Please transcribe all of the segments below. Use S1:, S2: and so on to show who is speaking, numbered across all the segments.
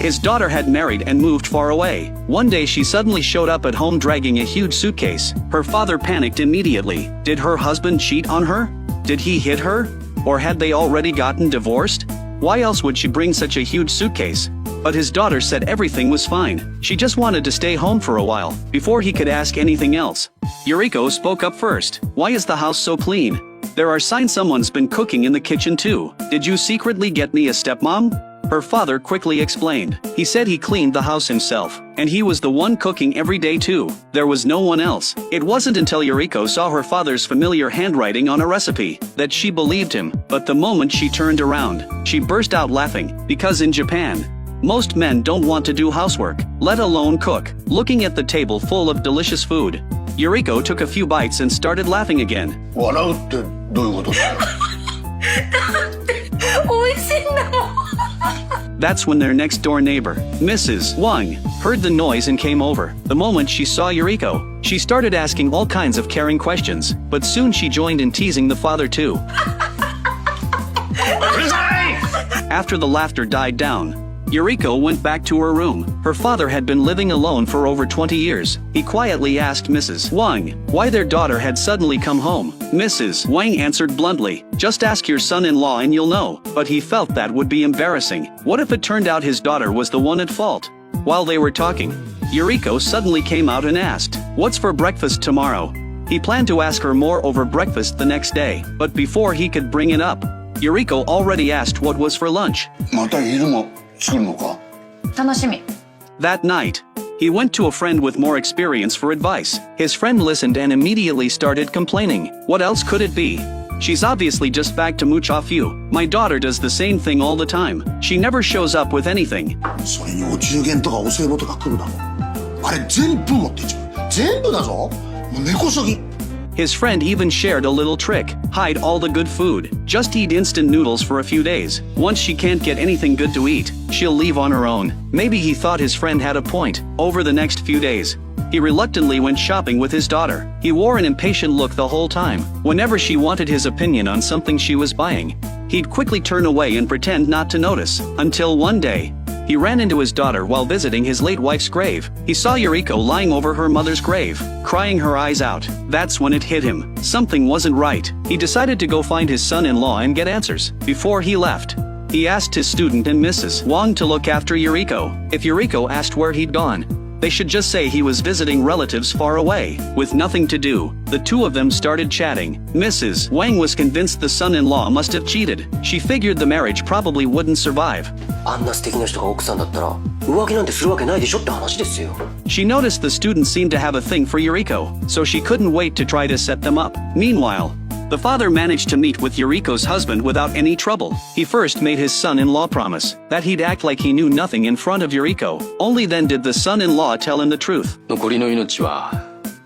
S1: His daughter had married and moved far away. One day she suddenly showed up at home dragging a huge suitcase. Her father panicked immediately. Did her husband cheat on her? Did he hit her? Or had they already gotten divorced? Why else would she bring such a huge suitcase? But his daughter said everything was fine. She just wanted to stay home for a while, before he could ask anything else. Yuriko spoke up first. Why is the house so clean? There are signs someone's been cooking in the kitchen too. Did you secretly get me a stepmom? Her father quickly explained. He said he cleaned the house himself, and he was the one cooking every day too. There was no one else. It wasn't until Yuriko saw her father's familiar handwriting on a recipe that she believed him. But the moment she turned around, she burst out laughing, because in Japan, most men don't want to do housework, let alone cook. Looking at the table full of delicious food, Yuriko took a few bites and started laughing again.
S2: 笑うってどういうことですか?
S1: That's when their next-door neighbor, Mrs. Wang, heard the noise and came over. The moment she saw Yuriko, she started asking all kinds of caring questions, but soon she joined in teasing the father too. After the laughter died down, Yuriko went back to her room. Her father had been living alone for over 20 years. He quietly asked Mrs. Wang why their daughter had suddenly come home. Mrs. Wang answered bluntly, "Just ask your son-in-law and you'll know." But he felt that would be embarrassing. What if it turned out his daughter was the one at fault? While they were talking, Yuriko suddenly came out and asked, "What's for breakfast tomorrow?" He planned to ask her more over breakfast the next day, but before he could bring it up, Yuriko already asked what was for lunch.
S2: また昼も作るのか?
S3: 楽しみ.
S1: That night, he went to a friend with more experience for advice. His friend listened and immediately started complaining. What else could it be? She's obviously just back to mooch off you. My daughter does the same thing all the time. She never shows up with anything.
S2: それにお中元とかお歳暮とか来るだろ。あれ全部持ってっちゃう。全部だぞ。もう根こそぎ。
S1: His friend even shared a little trick. Hide all the good food. Just eat instant noodles for a few days. Once she can't get anything good to eat, she'll leave on her own. Maybe he thought his friend had a point. Over the next few days, he reluctantly went shopping with his daughter. He wore an impatient look the whole time. Whenever she wanted his opinion on something she was buying, he'd quickly turn away and pretend not to notice. Until one day, he ran into his daughter while visiting his late wife's grave. He saw Yuriko lying over her mother's grave, crying her eyes out. That's when it hit him. Something wasn't right. He decided to go find his son-in-law and get answers. Before he left, he asked his student and Mrs. Wang to look after Yuriko. If Yuriko asked where he'd gone, they should just say he was visiting relatives far away. With nothing to do, the two of them started chatting. Mrs. Wang was convinced the son-in-law must have cheated. She figured the marriage probably wouldn't survive.
S4: あんな素敵な人が奥さんだったら浮気なんてするわけないでしょって話ですよ。
S1: She noticed the student seemed to have a thing for Yuriko, so she couldn't wait to try to set them up. Meanwhile, the father managed to meet with Yuriko's husband without any trouble. He first made his son-in-law promise that he'd act like he knew nothing in front of Yuriko. Only then did the son-in-law tell him the truth.
S4: 残りの命は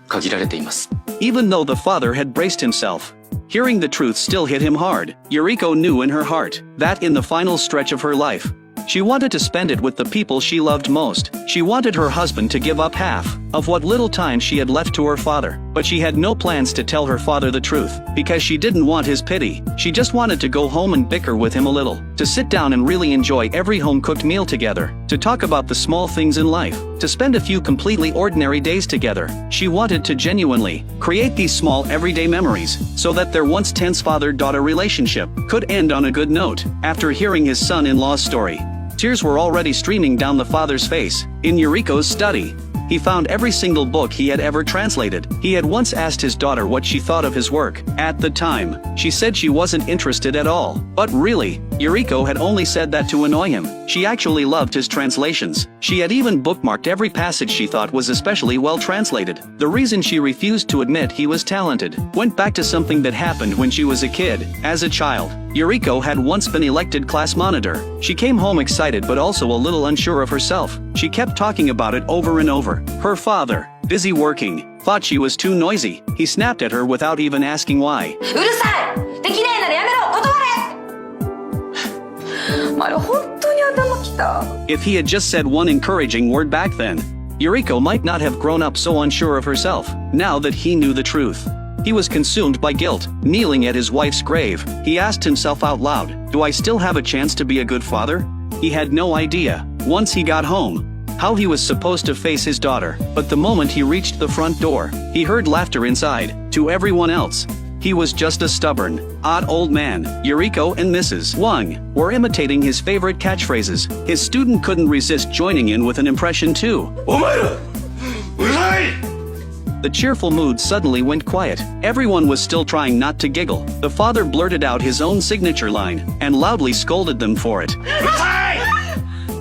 S4: 限られています。
S1: Even though the father had braced himself, hearing the truth still hit him hard. Yuriko knew in her heart that in the final stretch of her life, she wanted to spend it with the people she loved most. She wanted her husband to give up half of what little time she had left to her father. But she had no plans to tell her father the truth, because she didn't want his pity. She just wanted to go home and bicker with him a little, to sit down and really enjoy every home-cooked meal together, to talk about the small things in life, to spend a few completely ordinary days together. She wanted to genuinely create these small everyday memories, so that their once tense father-daughter relationship could end on a good note. After hearing his son-in-law's story, tears were already streaming down the father's face. In Yuriko's study, he found every single book he had ever translated. He had once asked his daughter what she thought of his work. At the time, she said she wasn't interested at all. But really, Yuriko had only said that to annoy him. She actually loved his translations. She had even bookmarked every passage she thought was especially well translated. The reason she refused to admit he was talented went back to something that happened when she was a kid. As a child, Yuriko had once been elected class monitor. She came home excited but also a little unsure of herself. She kept talking about it over and over. Her father, busy working, thought she was too noisy. He snapped at her without even asking why.
S3: うるさい！できないならやめろ！断れ！まる本当に頭きた。
S1: If he had just said one encouraging word back then, Yuriko might not have grown up so unsure of herself. Now that he knew the truth, he was consumed by guilt. Kneeling at his wife's grave, he asked himself out loud, do I still have a chance to be a good father? He had no idea once he got home. How he was supposed to face his daughter, but the moment he reached the front door, he heard laughter inside. To everyone else, he was just a stubborn, odd old man. Yuriko and Mrs. Wang were imitating his favorite catchphrases. His student couldn't resist joining in with an impression too. The cheerful mood suddenly went quiet. Everyone was still trying not to giggle. The father blurted out his own signature line, and loudly scolded them for it.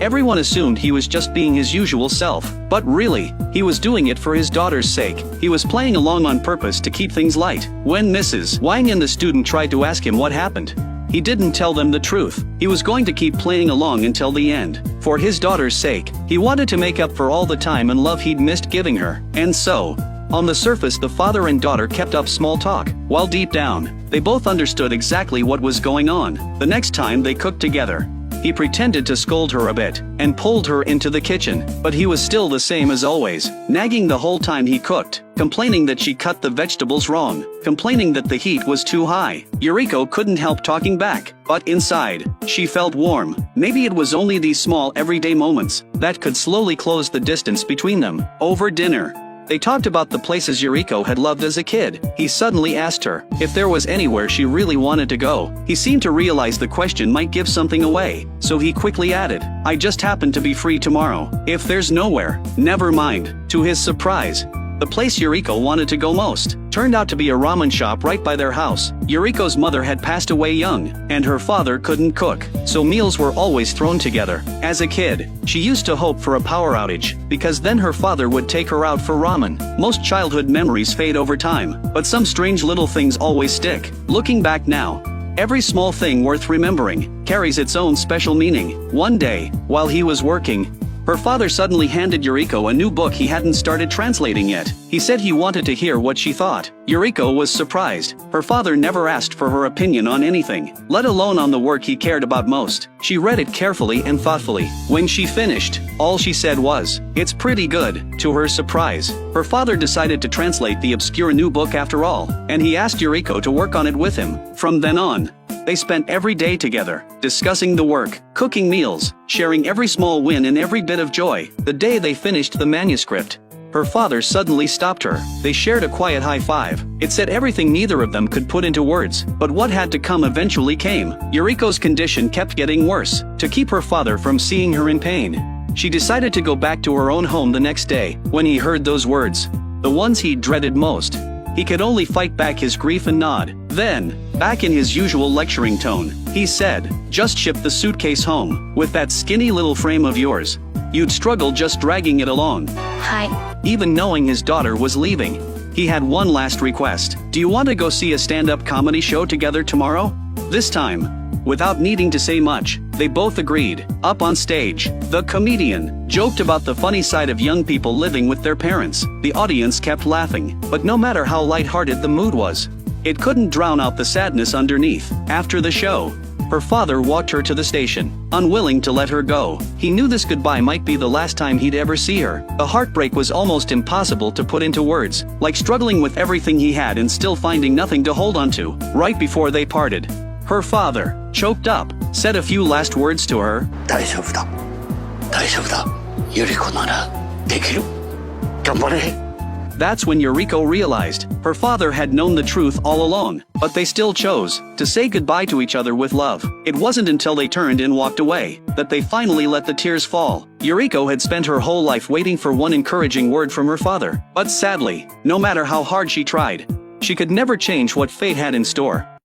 S1: Everyone assumed he was just being his usual self, but really, he was doing it for his daughter's sake. He was playing along on purpose to keep things light. When Mrs. Wang and the student tried to ask him what happened, he didn't tell them the truth. He was going to keep playing along until the end. For his daughter's sake, he wanted to make up for all the time and love he'd missed giving her. And so, on the surface, the father and daughter kept up small talk, while deep down, they both understood exactly what was going on. The next time they cooked together, he pretended to scold her a bit, and pulled her into the kitchen, but he was still the same as always, nagging the whole time he cooked, complaining that she cut the vegetables wrong, complaining that the heat was too high. Yuriko couldn't help talking back, but inside, she felt warm. Maybe it was only these small everyday moments that could slowly close the distance between them. Over dinner, they talked about the places Yuriko had loved as a kid. He suddenly asked her if there was anywhere she really wanted to go. He seemed to realize the question might give something away, so he quickly added, "I just happen to be free tomorrow. If there's nowhere, never mind." To his surprise, the place Yuriko wanted to go most turned out to be a ramen shop right by their house. Yuriko's mother had passed away young, and her father couldn't cook, so meals were always thrown together. As a kid, she used to hope for a power outage, because then her father would take her out for ramen. Most childhood memories fade over time, but some strange little things always stick. Looking back now, every small thing worth remembering carries its own special meaning. One day, while he was working, her father suddenly handed Yuriko a new book he hadn't started translating yet. He said he wanted to hear what she thought. Yuriko was surprised. Her father never asked for her opinion on anything, let alone on the work he cared about most. She read it carefully and thoughtfully. When she finished, all she said was, "It's pretty good." To her surprise, her father decided to translate the obscure new book after all, and he asked Yuriko to work on it with him. From then on, they spent every day together, discussing the work, cooking meals, sharing every small win and every bit of joy. The day they finished the manuscript, her father suddenly stopped her. They shared a quiet high five. It said everything neither of them could put into words, but what had to come eventually came. Yuriko's condition kept getting worse. To keep her father from seeing her in pain, she decided to go back to her own home the next day. When he heard those words, the ones he dreaded most, he could only fight back his grief and nod. Then, back in his usual lecturing tone, he said, "Just ship the suitcase home. With that skinny little frame of yours, you'd struggle just dragging it along."
S3: はい。
S1: Even knowing his daughter was leaving, he had one last request. "Do you want to go see a stand-up comedy show together tomorrow?" This time, without needing to say much, they both agreed. Up on stage, the comedian joked about the funny side of young people living with their parents. The audience kept laughing, but no matter how lighthearted the mood was, it couldn't drown out the sadness underneath. After the show, her father walked her to the station, unwilling to let her go. He knew this goodbye might be the last time he'd ever see her. The heartbreak was almost impossible to put into words, like struggling with everything he had and still finding nothing to hold onto. Right before they parted, her father, choked up, said a few last words to her.
S4: 大丈夫だ。大丈夫だ。ゆり子ならできる。頑張れ。
S1: That's when Yuriko realized her father had known the truth all along, but they still chose to say goodbye to each other with love. It wasn't until they turned and walked away that they finally let the tears fall. Yuriko had spent her whole life waiting for one encouraging word from her father, but sadly, no matter how hard she tried, she could never change what fate had in store.